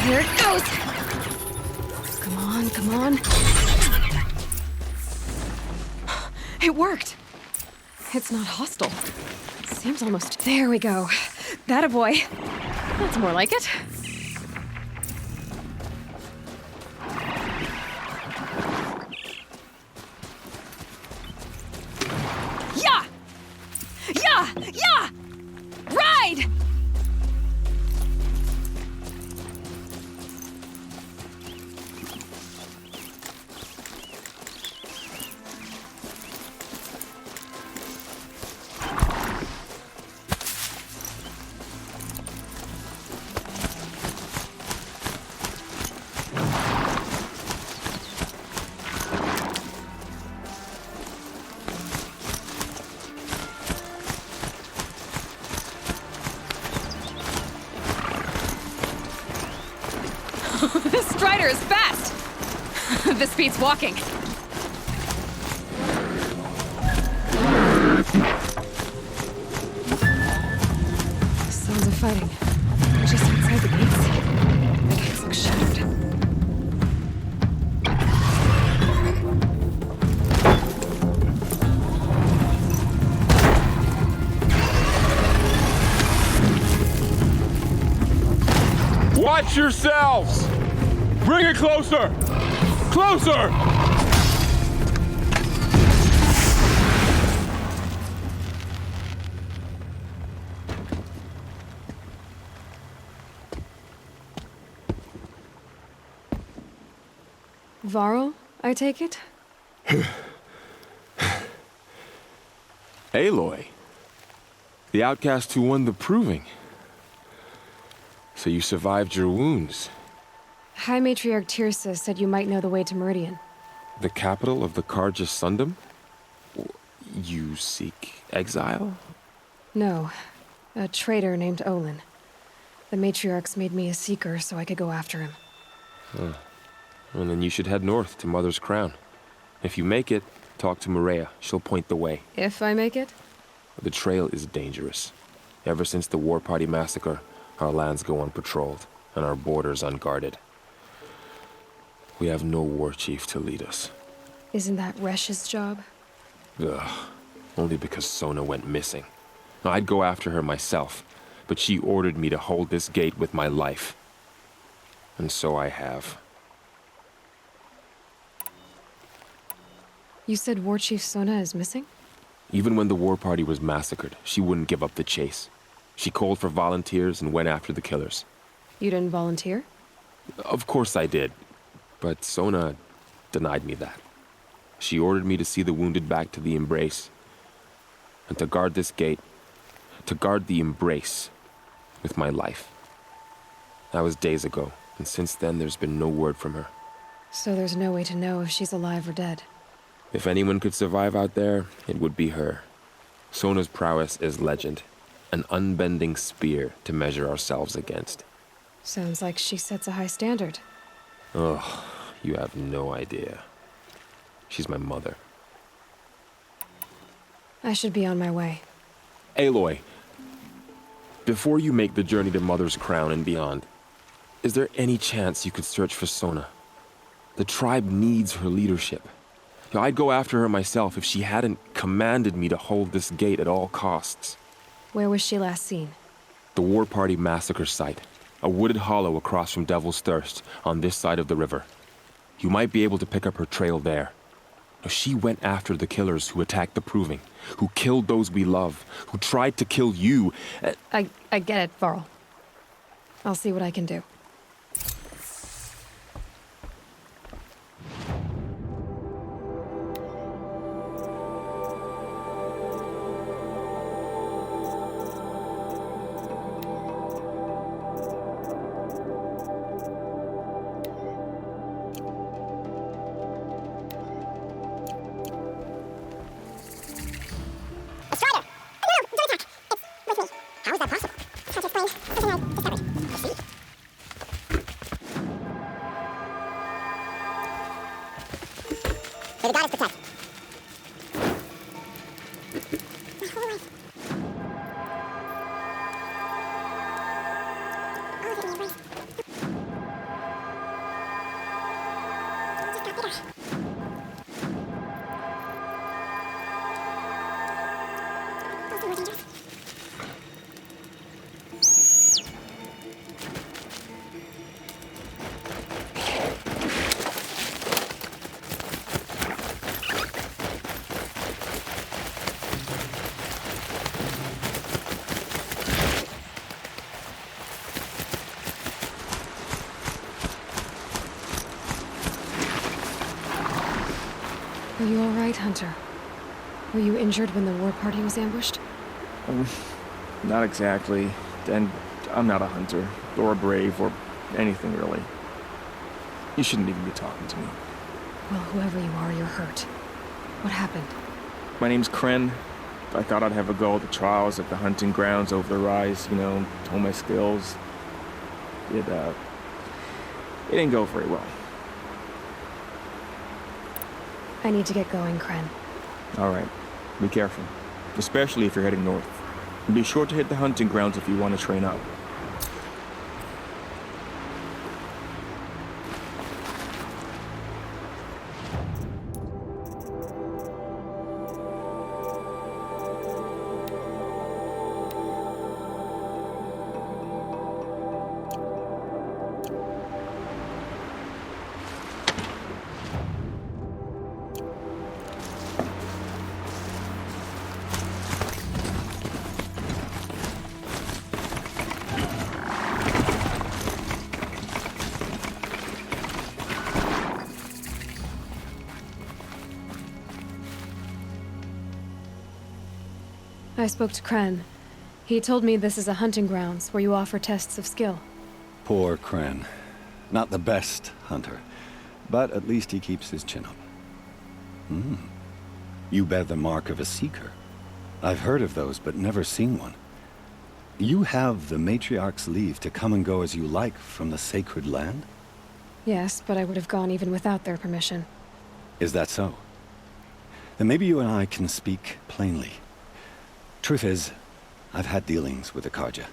Here it goes! Come on, come on. It worked! It's not hostile. Seems almost... There we go. That a boy. That's more like it. Yeah! Yeah! Yeah! Ride! This strider is fast! This beats walking. Sounds of fighting. Just outside the gates. The gates look shattered. Watch yourselves! Bring it closer! Closer! Varl, I take it? Aloy. The outcast who won the proving. So you survived your wounds. High Matriarch Tirsa said you might know the way to Meridian. The capital of the Carja Sundom? You seek exile? No. A traitor named Olin. The Matriarchs made me a seeker so I could go after him. And then you should head north to Mother's Crown. If you make it, talk to Maria. She'll point the way. If I make it? The trail is dangerous. Ever since the War Party massacre, our lands go unpatrolled, and our borders unguarded. We have no war chief to lead us. Isn't that Resh's job? Ugh. Only because Sona went missing. I'd go after her myself, but she ordered me to hold this gate with my life. And so I have. You said War Chief Sona is missing? Even when the War Party was massacred, she wouldn't give up the chase. She called for volunteers and went after the killers. You didn't volunteer? Of course I did. But Sona denied me that. She ordered me to see the wounded back to the Embrace. And to guard this gate. To guard the Embrace. With my life. That was days ago. And since then, there's been no word from her. So there's no way to know if she's alive or dead. If anyone could survive out there, it would be her. Sona's prowess is legend. An unbending spear to measure ourselves against. Sounds like she sets a high standard. Ugh, you have no idea. She's my mother. I should be on my way. Aloy, before you make the journey to Mother's Crown and beyond, is there any chance you could search for Sona? The tribe needs her leadership. I'd go after her myself if she hadn't commanded me to hold this gate at all costs. Where was she last seen? The War Party massacre site, A wooded hollow across from Devil's Thirst, on this side of the river. You might be able to pick up her trail there. Now, she went after the killers who attacked the Proving, who killed those we love, who tried to kill you. I get it, Varl. I'll see what I can do. May the goddess protect. Are you all right, Hunter? Were you injured when the war party was ambushed? Not exactly. And I'm not a hunter, or a brave, or anything really. You shouldn't even be talking to me. Well, whoever you are, you're hurt. What happened? My name's Kren. I thought I'd have a go at the trials at the hunting grounds over the rise, you know, hone my skills. It didn't go very well. I need to get going, Kren. All right. Be careful. Especially if you're heading north. And be sure to hit the hunting grounds if you want to train up. I spoke to Kren. He told me this is a hunting grounds where you offer tests of skill. Poor Kren. Not the best hunter, but at least he keeps his chin up. You bear the mark of a seeker. I've heard of those, but never seen one. You have the matriarch's leave to come and go as you like from the sacred land? Yes, but I would have gone even without their permission. Is that so? Then maybe you and I can speak plainly. Truth is, I've had dealings with the Carja.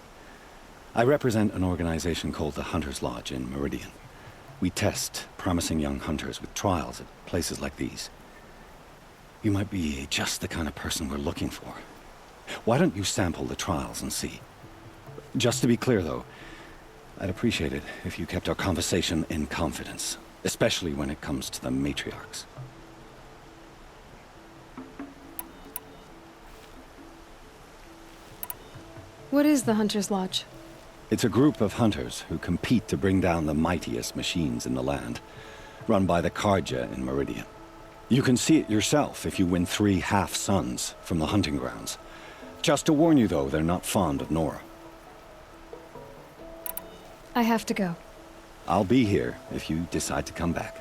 I represent an organization called the Hunter's Lodge in Meridian. We test promising young hunters with trials at places like these. You might be just the kind of person we're looking for. Why don't you sample the trials and see? Just to be clear, though, I'd appreciate it if you kept our conversation in confidence, especially when it comes to the matriarchs. What is the Hunter's Lodge? It's a group of hunters who compete to bring down the mightiest machines in the land, run by the Carja in Meridian. You can see it yourself if you win 3 half-suns from the hunting grounds. Just to warn you, though, they're not fond of Nora. I have to go. I'll be here if you decide to come back.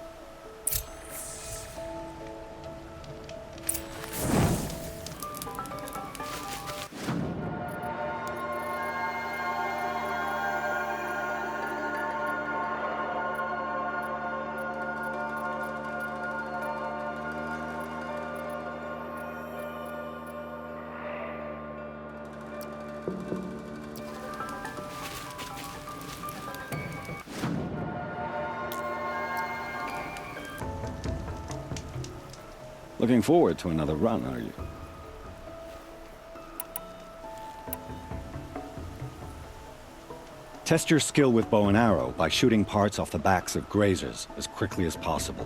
Looking forward to another run, are you? Test your skill with bow and arrow by shooting parts off the backs of grazers as quickly as possible.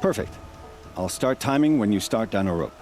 Perfect. I'll start timing when you start down a rope.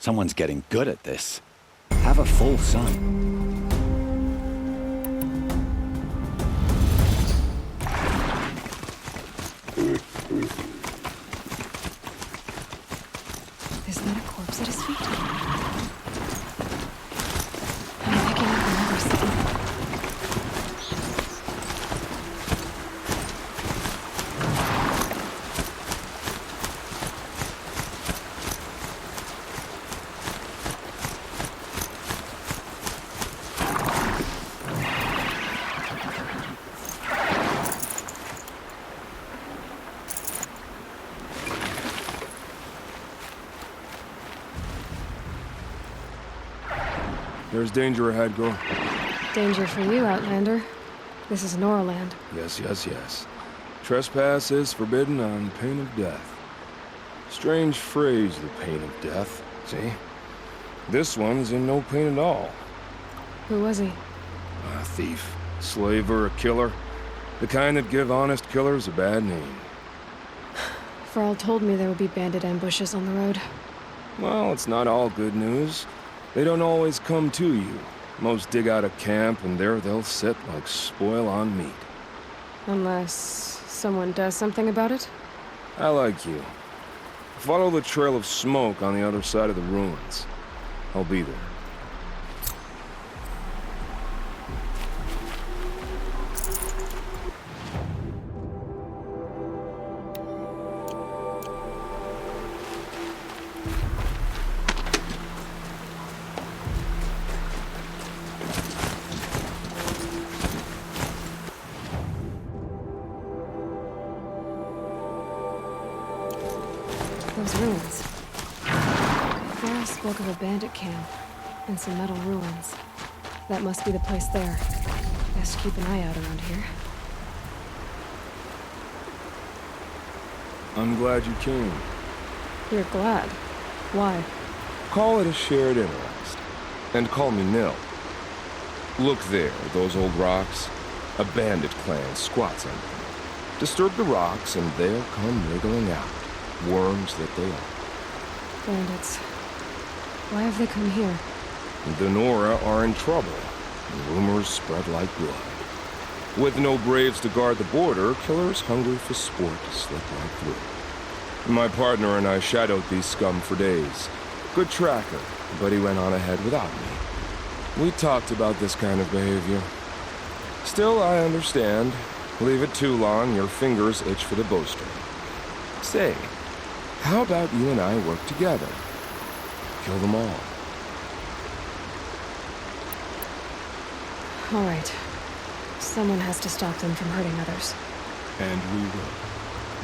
Someone's getting good at this. Have a full sun. Is that a corpse at his feet? I'm picking up another signal. There's danger ahead, girl. Danger for you, Outlander. This is Norland. Yes. Trespass is forbidden on pain of death. Strange phrase, the pain of death. See? This one's in no pain at all. Who was he? A thief, slaver, a killer. The kind that give honest killers a bad name. Farrell told me there would be bandit ambushes on the road. Well, it's not all good news. They don't always come to you. Most dig out a camp, and there they'll sit like spoil on meat. Unless someone does something about it? I like you. Follow the trail of smoke on the other side of the ruins. I'll be there. Those ruins. Farrell spoke of a bandit camp and some metal ruins. That must be the place there. Best keep an eye out around here. I'm glad you came. You're glad. Why? Call it a shared interest. And call me Nil. Look there, those old rocks. A bandit clan squats on them. Disturb the rocks and they'll come wriggling out. Worms that they are. Bandits. Why have they come here? The Nora are in trouble. And rumors spread like blood. With no braves to guard the border, killers hungry for sport slip right through. My partner and I shadowed these scum for days. Good tracker, but he went on ahead without me. We talked about this kind of behavior. Still, I understand. Leave it too long, your fingers itch for the bowstring. Say, how about you and I work together? Kill them all. All right. Someone has to stop them from hurting others. And we will.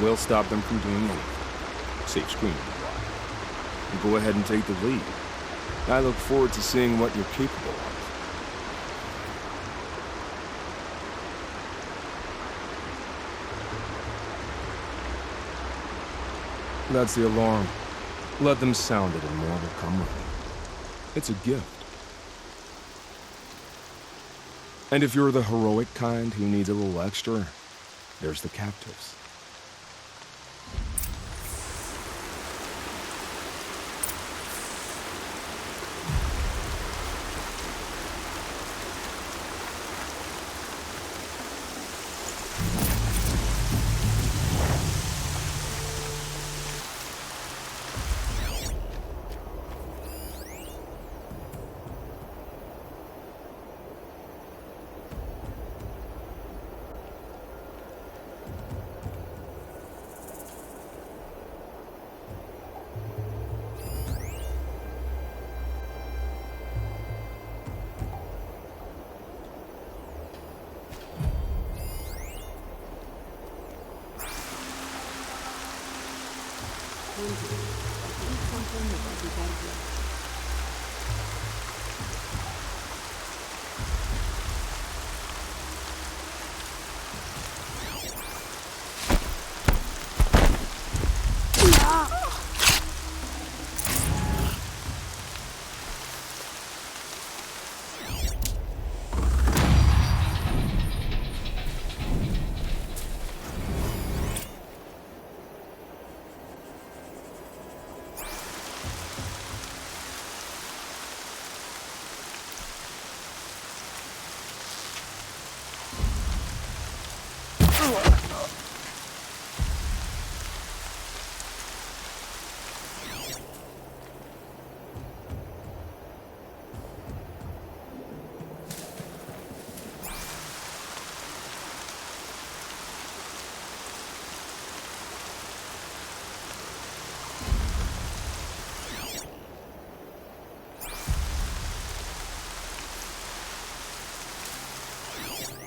We'll stop them from doing anything. Safe screening. You go ahead and take the lead. I look forward to seeing what you're capable of. That's the alarm. Let them sound it and more will come running. It's a gift. And if you're the heroic kind who needs a little extra, there's the captives.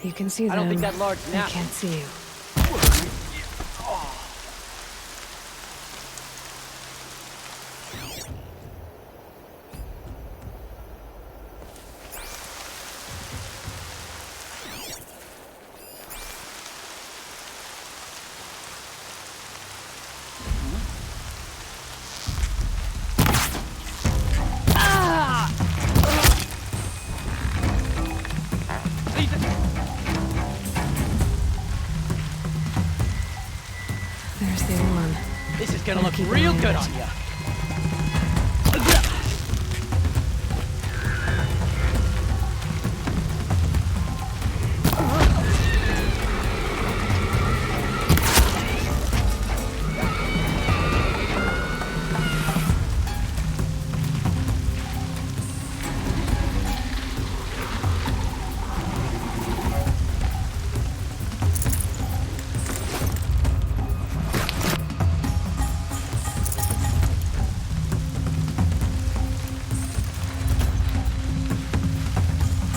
You can see them. I don't think that large They nap. can't see you. There's the alarm. This is gonna Gotta look keep an real eye on good it. on you.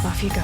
Off you go.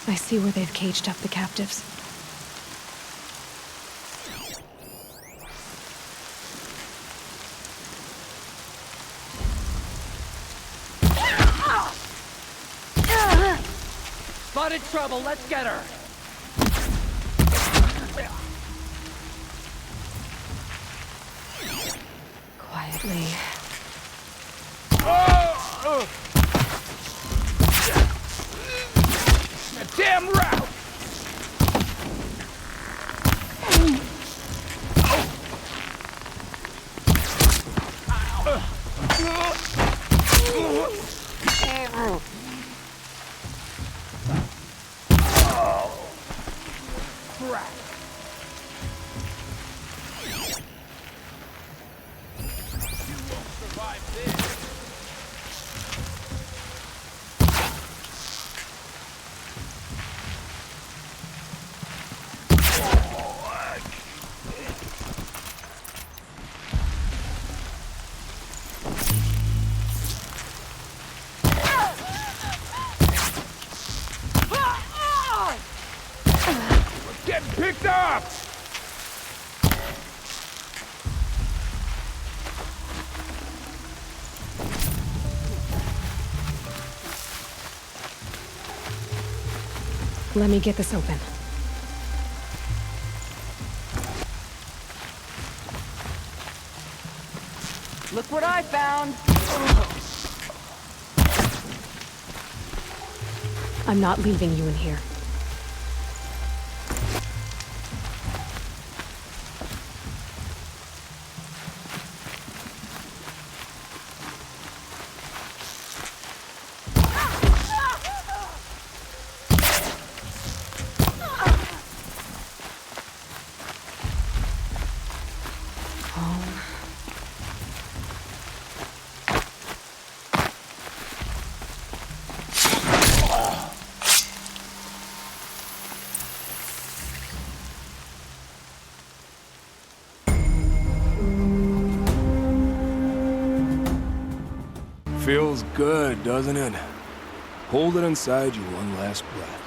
I see where they've caged up the captives. Spotted trouble, let's get her! Quietly. Damn route! Getting picked up! Let me get this open. Look what I found! I'm not leaving you in here. Feels good, doesn't it? Hold it inside you one last breath.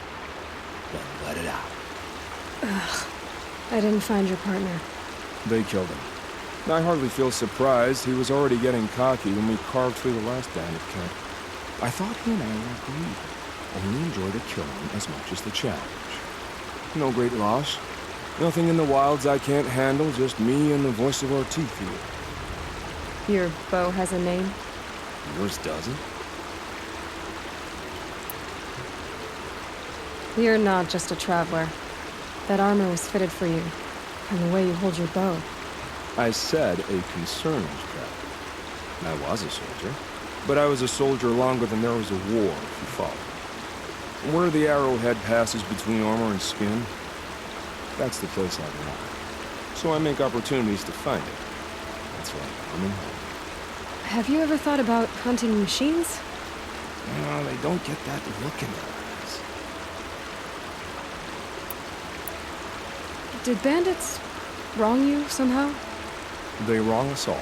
Then let it out. I didn't find your partner. They killed him. I hardly feel surprised. He was already getting cocky when we carved through the last bandit camp. I thought he and I were agreed. Only enjoy the killing as much as the challenge. No great loss. Nothing in the wilds I can't handle, just me and the voice of our teeth here. Your bow has a name? Yours doesn't? You're not just a traveler. That armor was fitted for you, and the way you hold your bow. I said a concerned traveler. I was a soldier, but I was a soldier longer than there was a war, if you follow. Where the arrowhead passes between armor and skin, that's the place I belong. So I make opportunities to find it. That's why I'm coming home. Have you ever thought about hunting machines? No, they don't get that look in their eyes. Did bandits wrong you somehow? They wrong us all.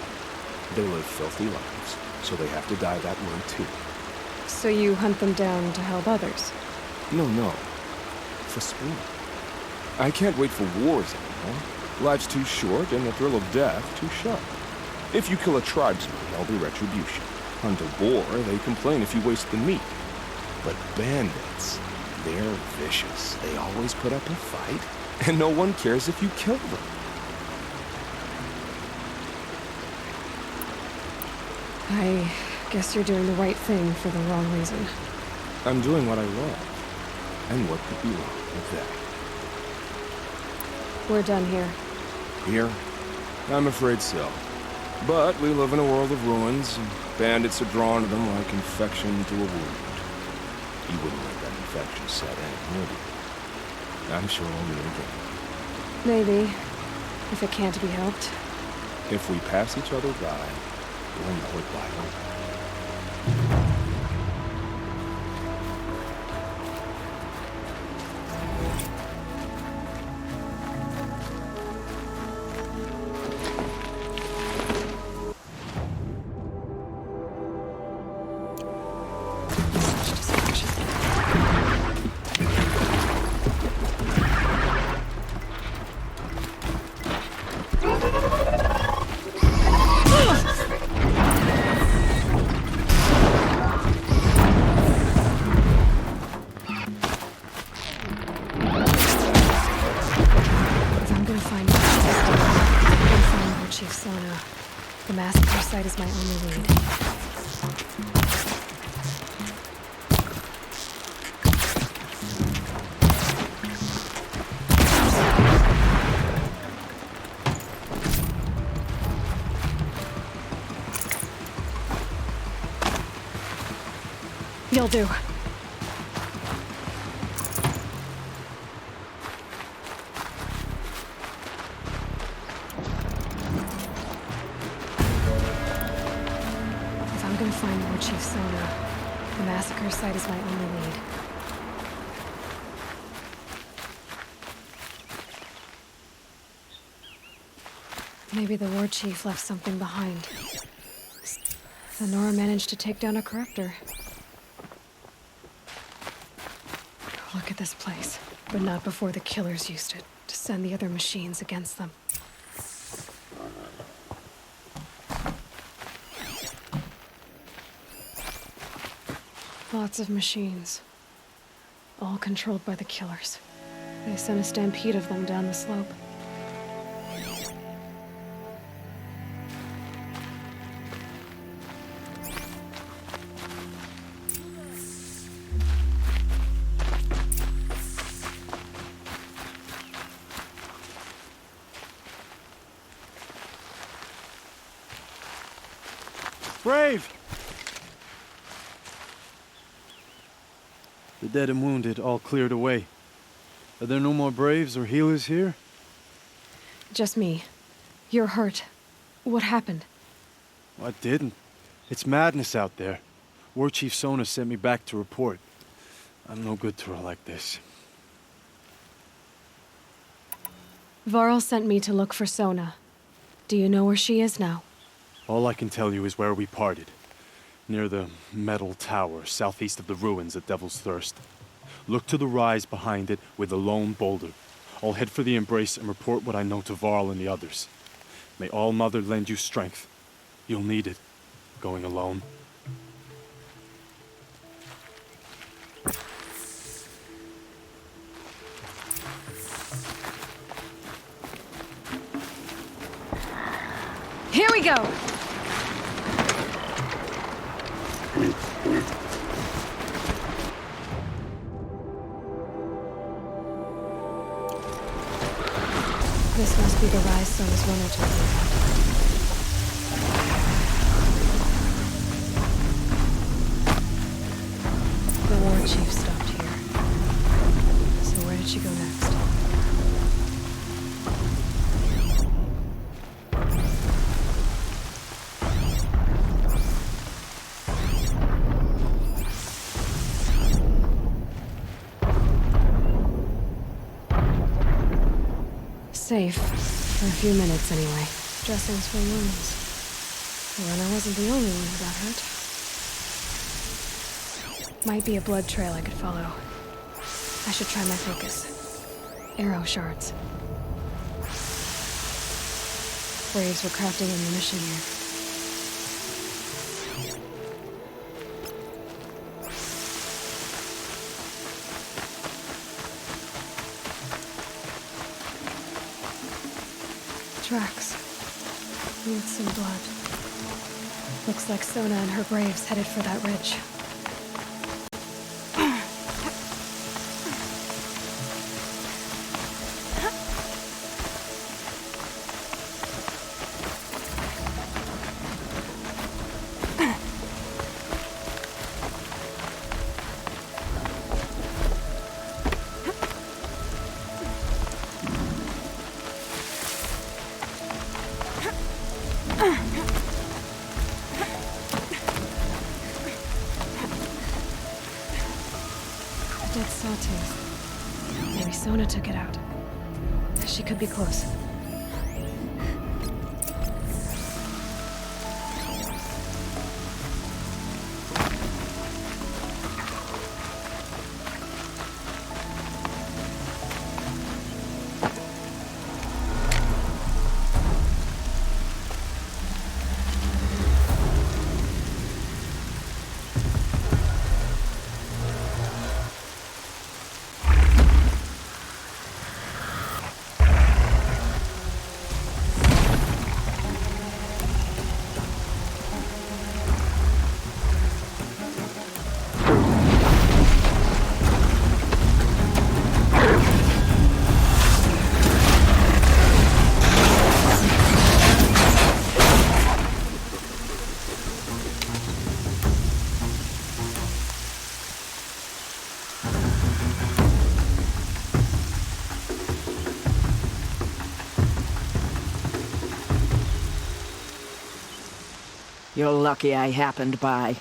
They live filthy lives, so they have to die that way too. So you hunt them down to help others? No. For sport. I can't wait for wars anymore. Life's too short, and the thrill of death too sharp. If you kill a tribesman, there'll be retribution. Hunt a boar, they complain if you waste the meat. But bandits, they're vicious. They always put up a fight, and no one cares if you kill them. I guess you're doing the right thing for the wrong reason. I'm doing what I love. And what could be wrong with that? We're done here. Here? I'm afraid so. But we live in a world of ruins, and bandits are drawn to them like infection to a wound. You wouldn't let that infection set in, would you? I'm sure I'll meet again. Maybe, if it can't be helped. If we pass each other by, we'll know it by now. site is my only lead. You'll do. If I'm gonna find Lord Chief Sona, the massacre site is my only lead. Maybe the Lord Chief left something behind. Nora managed to take down a corruptor. Look at this place, but not before the killers used it to send the other machines against them. Lots of machines, all controlled by the killers. They sent a stampede of them down the slope. Brave! The dead and wounded all cleared away. Are there no more Braves or healers here? Just me. You're hurt. What happened? I didn't. It's madness out there. War Chief Sona sent me back to report. I'm no good to her like this. Varl sent me to look for Sona. Do you know where she is now? All I can tell you is where we parted. Near the metal tower, southeast of the ruins at Devil's Thirst. Look to the rise behind it with a lone boulder. I'll head for the embrace and report what I know to Varl and the others. May All Mother lend you strength. You'll need it, going alone. Here we go! This must be the rise Sona's runner told me about. The war chief stopped here. So where did she go next? Safe. For a few minutes, anyway. Dressings for wounds. The runner wasn't the only one who got hurt. Might be a blood trail I could follow. I should try my focus. Arrow shards. Braves were crafting ammunition here. Tracks. Need some blood. Looks like Sona and her braves headed for that ridge. Dead sawtooth. Maybe Sona took it out. She could be close. You're lucky I happened by.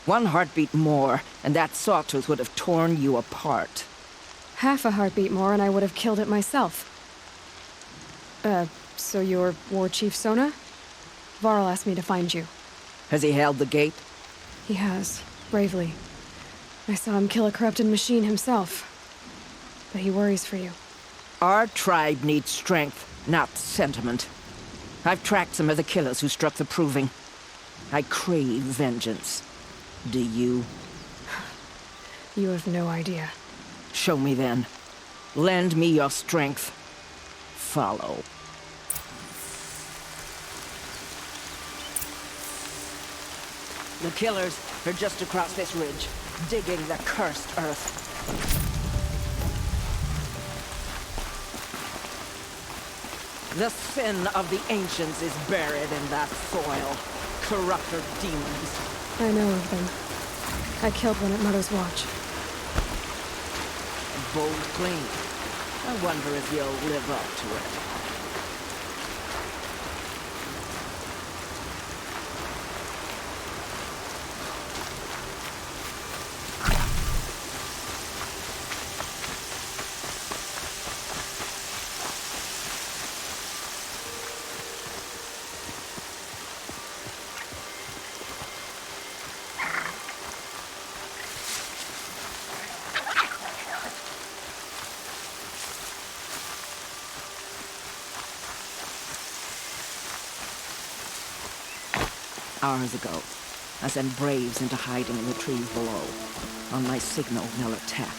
One heartbeat more, and that sawtooth would have torn you apart. Half a heartbeat more and I would have killed it myself. So you're War Chief Sona? Varl asked me to find you. Has he held the gate? He has, bravely. I saw him kill a corrupted machine himself. But he worries for you. Our tribe needs strength, not sentiment. I've tracked some of the killers who struck the Proving. I crave vengeance. Do you? You have no idea. Show me then. Lend me your strength. Follow. The killers are just across this ridge, digging the cursed earth. The sin of the ancients is buried in that soil. Corrupter demons. I know of them. I killed one at Mother's Watch. A bold claim. I wonder if you'll live up to it. Hours ago, I sent Braves into hiding in the trees below. On my signal, they'll attack.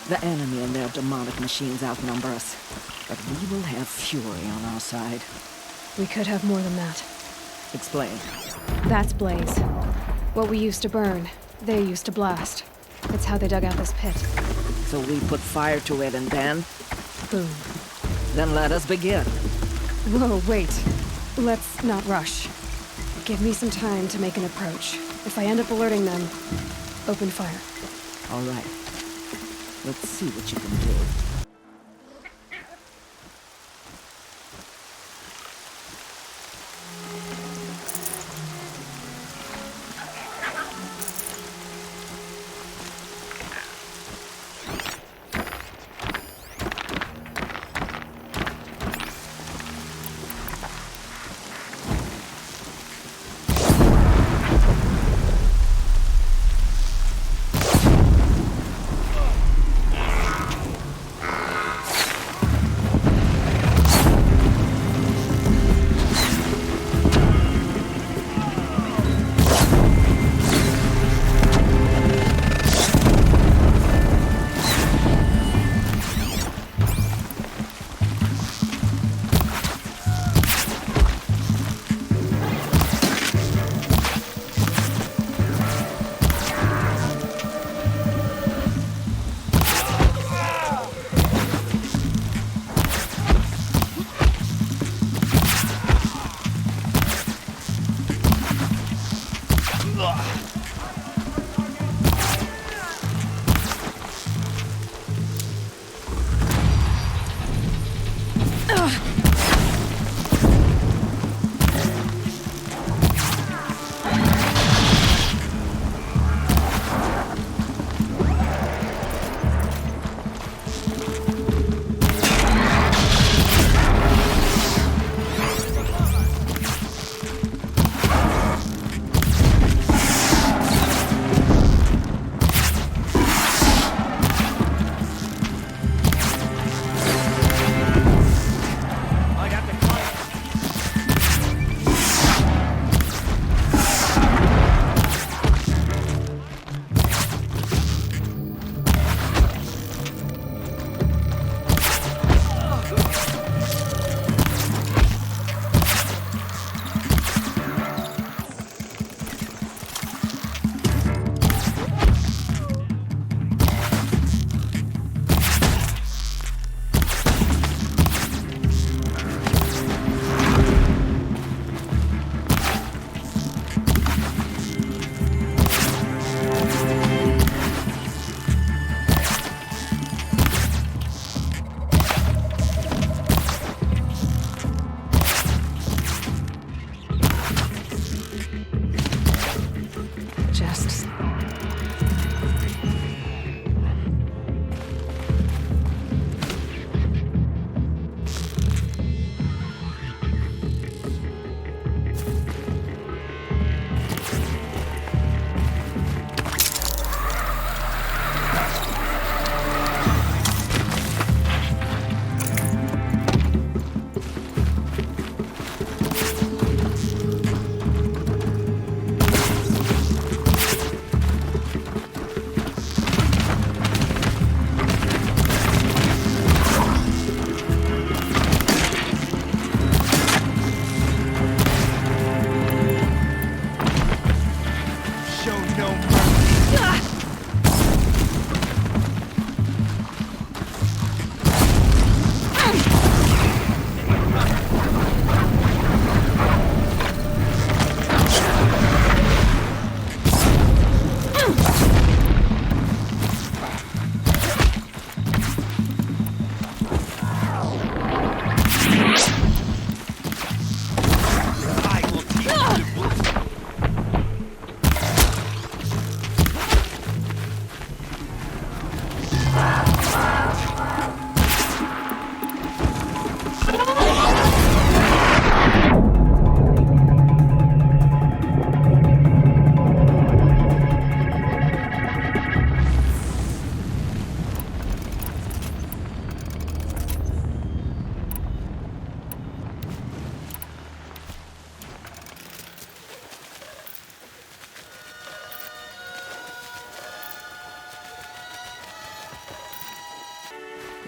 The enemy and their demonic machines outnumber us, but we will have fury on our side. We could have more than that. Explain. That's Blaze. What we used to burn, they used to blast. It's how they dug out this pit. So we put fire to it and then? Boom. Then let us begin. Whoa, wait. Let's not rush. Give me some time to make an approach. If I end up alerting them, open fire. All right. Let's see what you can do.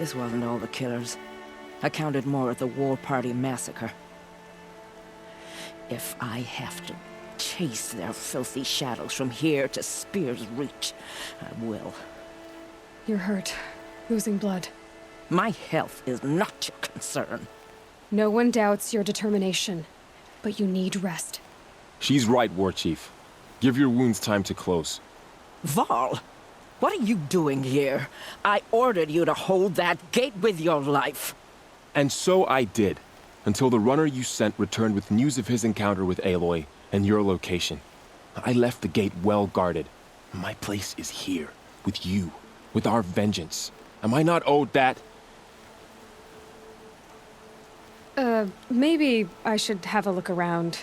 This wasn't all the killers. I counted more at the War Party massacre. If I have to chase their filthy shadows from here to Spear's Reach, I will. You're hurt. Losing blood. My health is not your concern. No one doubts your determination, but you need rest. She's right, War Chief. Give your wounds time to close. Val, what are you doing here? I ordered you to hold that gate with your life. And so I did, until the runner you sent returned with news of his encounter with Aloy and your location. I left the gate well guarded. My place is here, with you, with our vengeance. Am I not owed that? Maybe I should have a look around.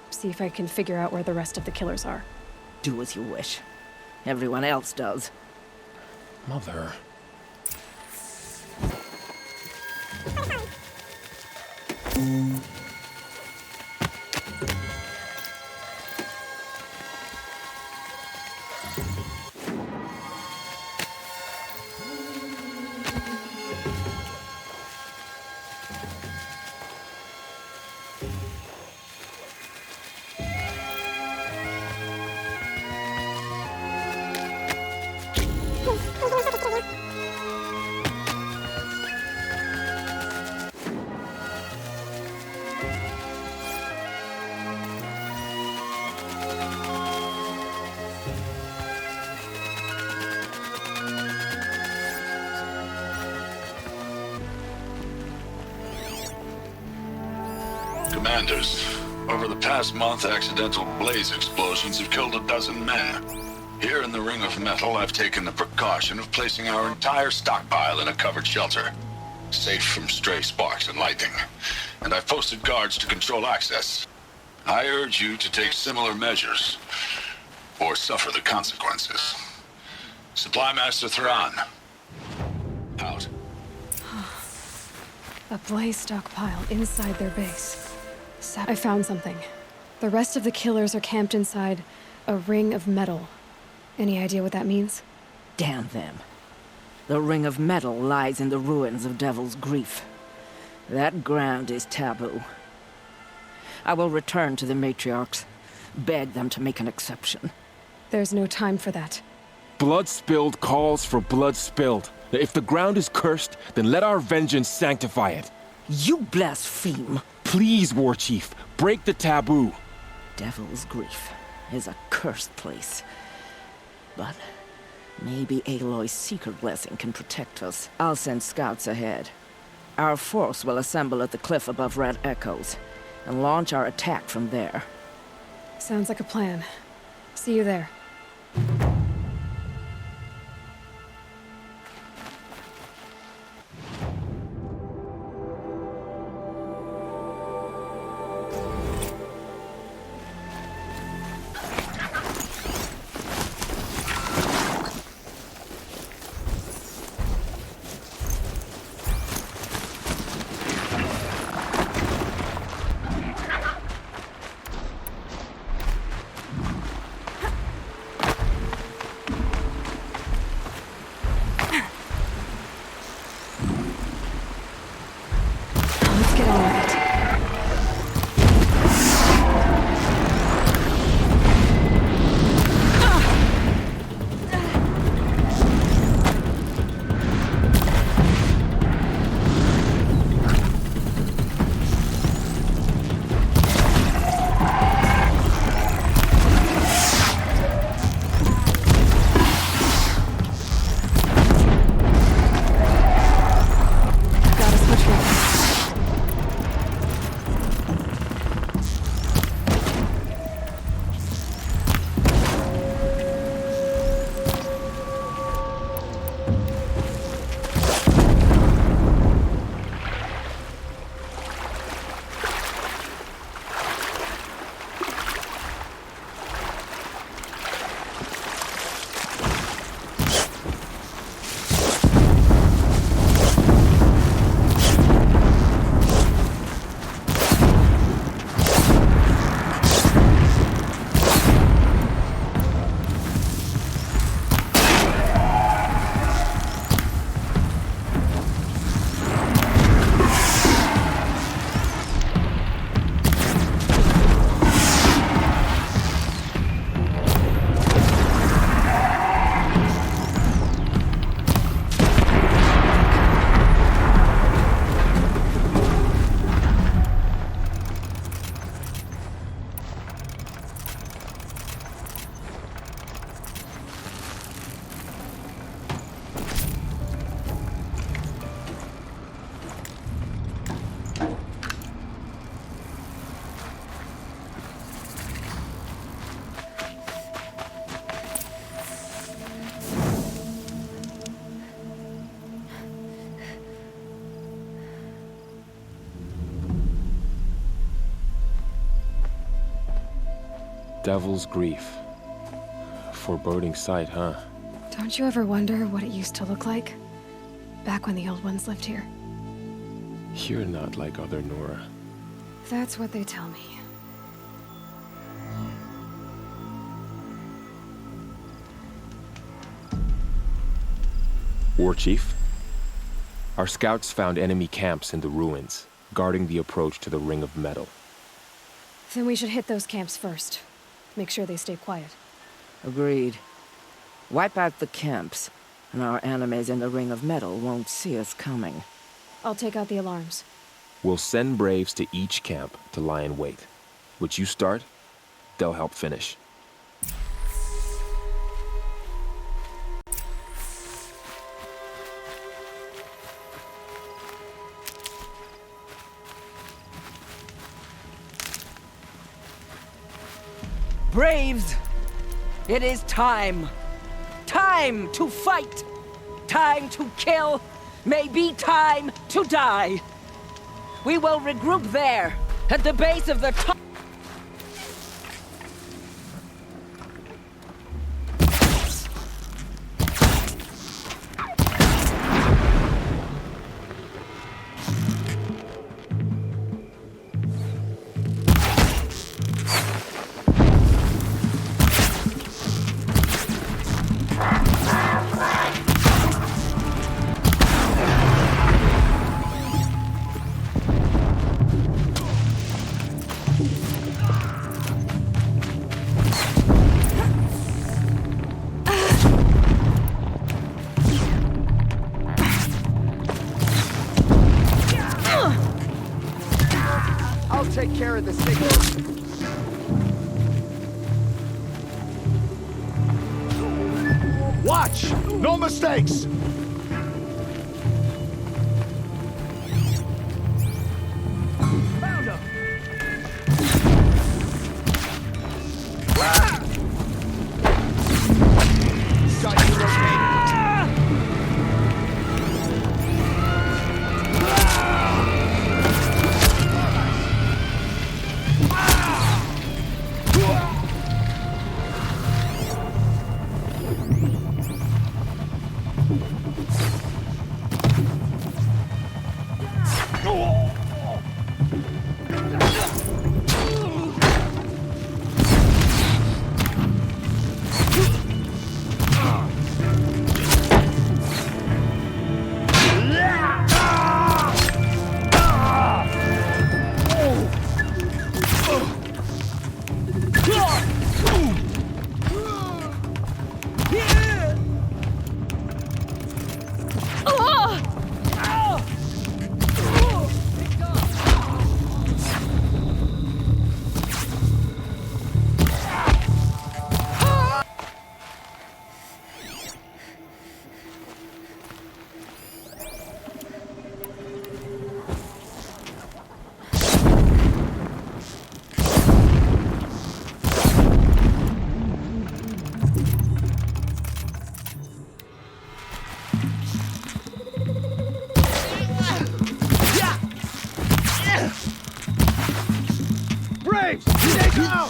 See if I can figure out where the rest of the killers are. Do as you wish. Everyone else does. Mother. Commanders, over the past month, accidental blaze explosions have killed 12 men. Here in the Ring of Metal, I've taken the precaution of placing our entire stockpile in a covered shelter, safe from stray sparks and lightning. And I've posted guards to control access. I urge you to take similar measures, or suffer the consequences. Supply Master Thran. Out. A blaze stockpile inside their base. I found something. The rest of the killers are camped inside a ring of metal. Any idea what that means? Damn them. The Ring of Metal lies in the ruins of Devil's Grief. That ground is taboo. I will return to the matriarchs, beg them to make an exception. There's no time for that. Blood spilled calls for blood spilled. If the ground is cursed, then let our vengeance sanctify it. You blaspheme. Please, War Chief, break the taboo. Devil's Grief is a cursed place. But maybe Aloy's secret blessing can protect us. I'll send scouts ahead. Our force will assemble at the cliff above Red Echoes and launch our attack from there. Sounds like a plan. See you there. Devil's Grief. Foreboding sight, huh? Don't you ever wonder what it used to look like? Back when the old ones lived here. You're not like other Nora. That's what they tell me. War Chief? Our scouts found enemy camps in the ruins, guarding the approach to the Ring of Metal. Then we should hit those camps first. Make sure they stay quiet. Agreed. Wipe out the camps, and our enemies in the Ring of Metal won't see us coming. I'll take out the alarms. We'll send Braves to each camp to lie in wait. What you start, they'll help finish. Braves! It is time! Time to fight! Time to kill! Maybe time to die! We will regroup there, at the base of the top. Take care of the signal. Watch! No mistakes! Found him! Got you located. Braves! Stay down!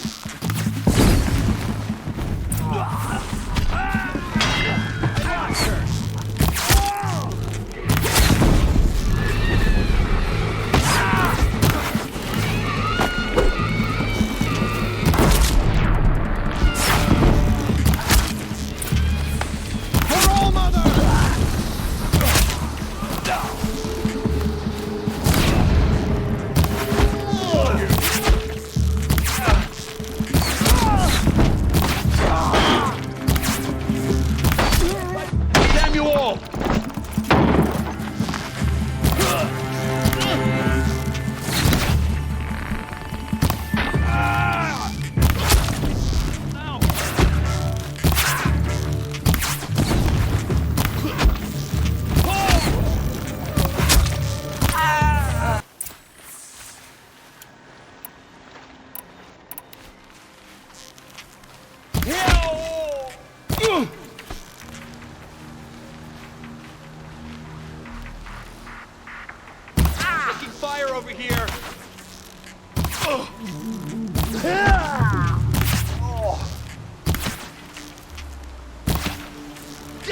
Fire over here!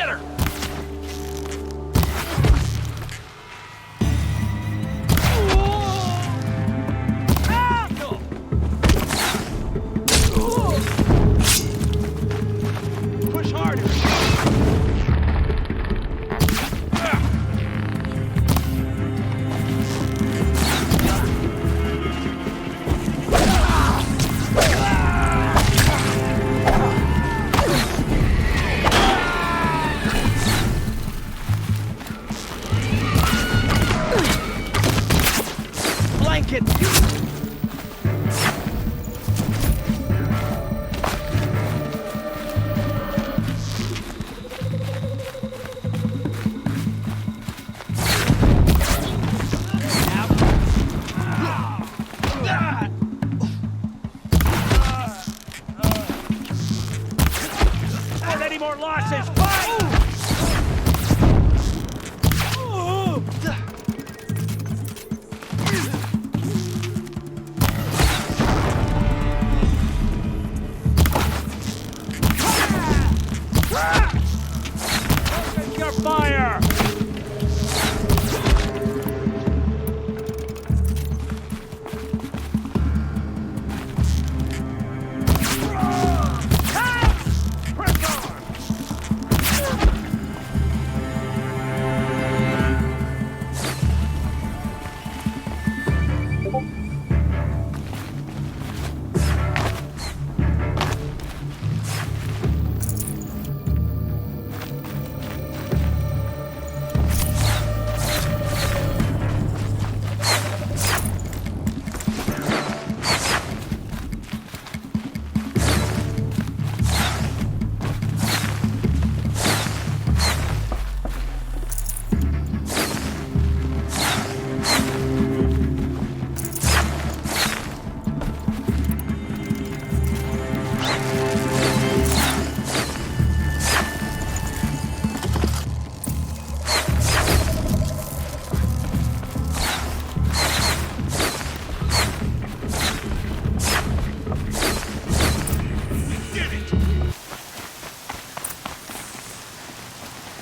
her! Push harder! Blanket! Not any more losses! Fight! Open your fire! Press on!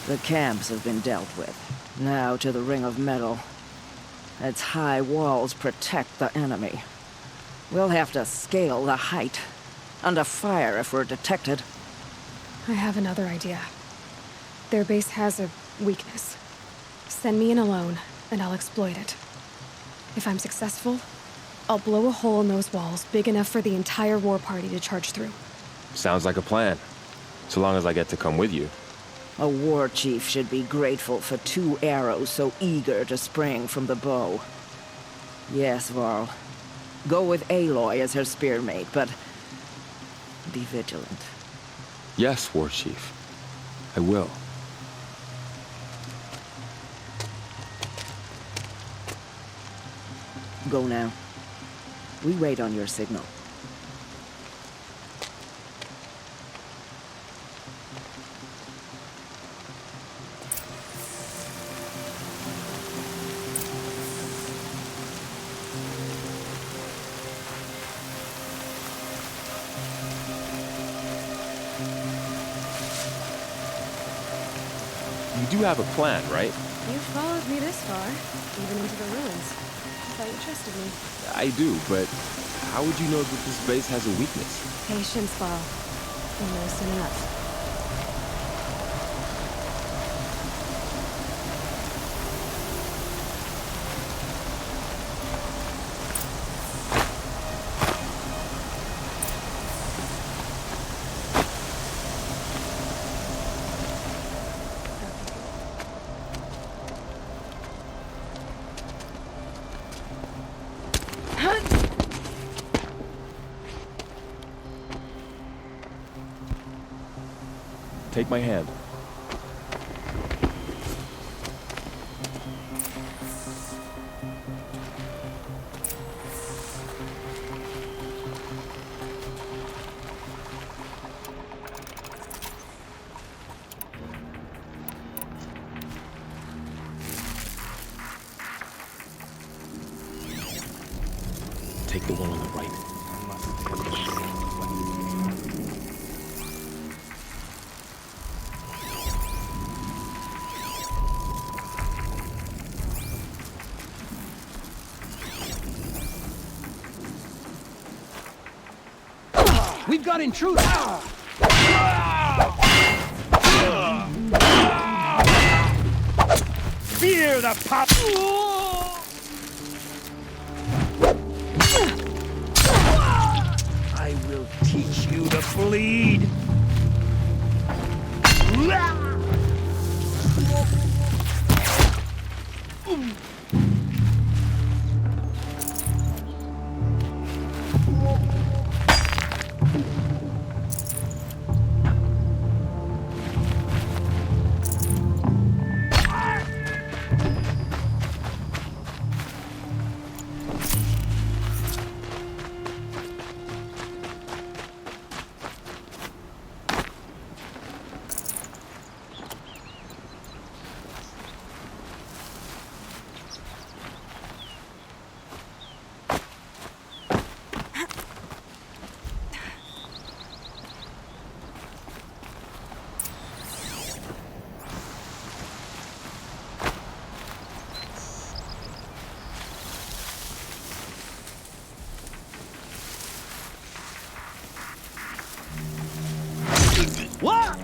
The camps have been dealt with. Now to the ring of metal. Its high walls protect the enemy. We'll have to scale the height. Under fire if we're detected. I have another idea. Their base has a weakness. Send me in alone, and I'll exploit it. If I'm successful, I'll blow a hole in those walls big enough for the entire war party to charge through. Sounds like a plan. So long as I get to come with you. A war chief should be grateful for 2 arrows so eager to spring from the bow. Yes, Varl. Go with Aloy as her spearmate, but be vigilant. Yes, War Chief. I will. Go now. We wait on your signal. You do have a plan, right? You followed me this far, even into the ruins. Thought you trusted me. I do, but how would you know that this base has a weakness? Patience, Varl. You'll know soon enough. Take my hand. Take the one on the right. We've got intruders! Fear the pop! I will teach you to bleed! What?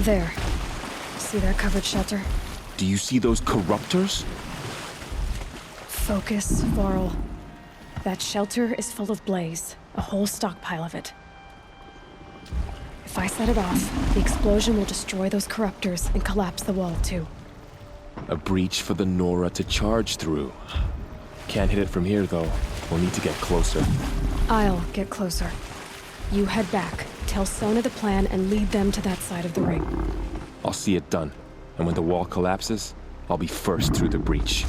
There. See that covered shelter? Do you see those corruptors? Focus, Varl. That shelter is full of blaze. A whole stockpile of it. If I set it off, the explosion will destroy those corruptors and collapse the wall, too. A breach for the Nora to charge through. Can't hit it from here, though. We'll need to get closer. I'll get closer. You head back, tell Sona the plan, and lead them to that side of the ring. I'll see it done. And when the wall collapses, I'll be first through the breach.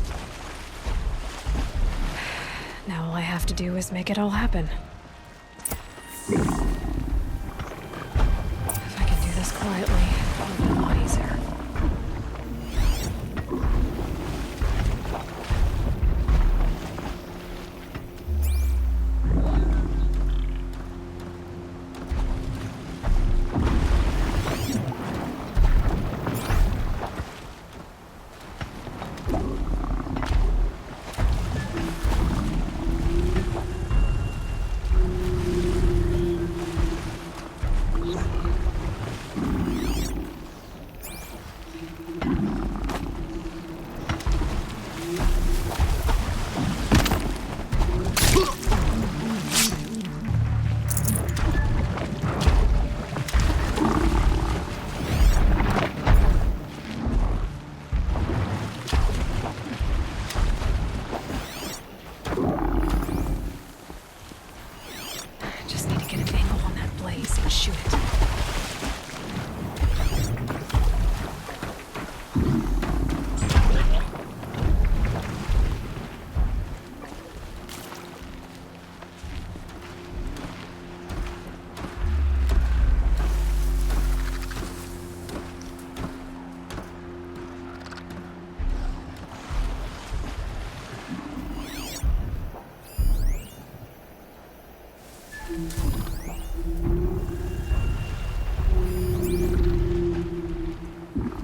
Now all I have to do is make it all happen. If I can do this quietly, it'll be a lot easier.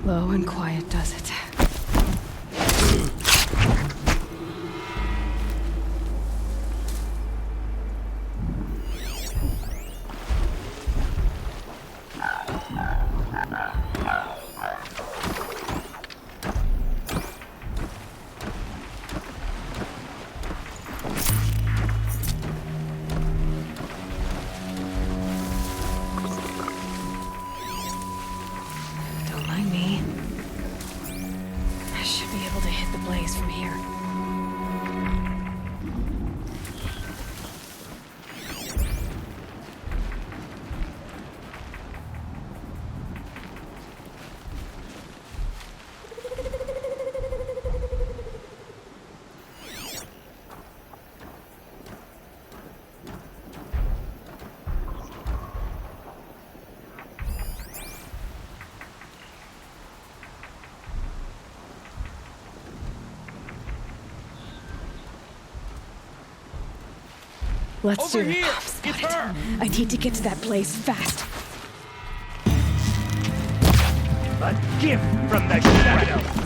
Low and quiet does it. Let's Over do here! it. It's her! I need to get to that place fast. A gift from the shadow!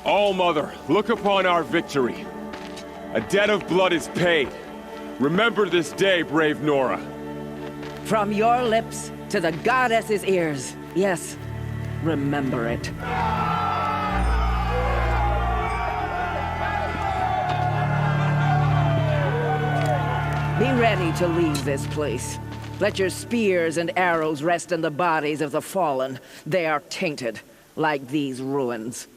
All-Mother, look upon our victory. A debt of blood is paid. Remember this day, brave Nora. From your lips to the goddess's ears. Yes, remember it. Be ready to leave this place. Let your spears and arrows rest in the bodies of the fallen. They are tainted, like these ruins.